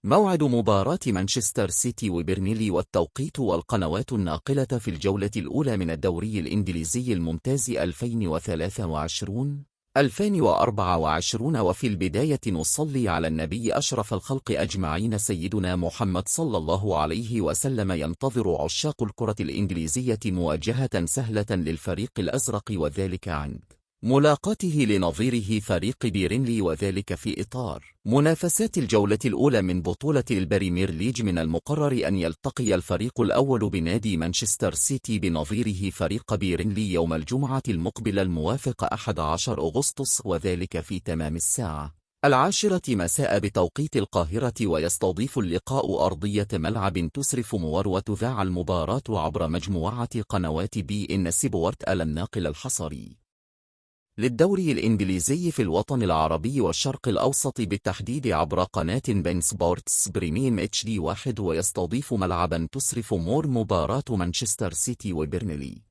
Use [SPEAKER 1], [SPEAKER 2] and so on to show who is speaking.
[SPEAKER 1] موعد مباراة مانشستر سيتي وبرنلي والتوقيت والقنوات الناقلة في الجولة الأولى من الدوري الإنجليزي الممتاز 2023-2024. وفي البداية نصلي على النبي أشرف الخلق أجمعين سيدنا محمد صلى الله عليه وسلم. ينتظر عشاق الكرة الإنجليزية مواجهة سهلة للفريق الأزرق، وذلك عند ملاقاته لنظيره فريق بيرنلي، وذلك في إطار منافسات الجولة الأولى من بطولة البريمير ليج. من المقرر أن يلتقي الفريق الأول بنادي مانشستر سيتي بنظيره فريق بيرنلي يوم الجمعة المقبل الموافق 11 أغسطس، وذلك في تمام الساعة 10 مساء بتوقيت القاهرة. ويستضيف اللقاء أرضية ملعب تسرف مور وتذاع المباراة عبر مجموعة قنوات بي إن سبورت الناقل الحصري للدوري الإنجليزي في الوطن العربي والشرق الأوسط، بالتحديد عبر قناة بين سبورتس بريميم HD 1. ويستضيف ملعبا تسرف مور مباراة مانشستر سيتي وبرنلي.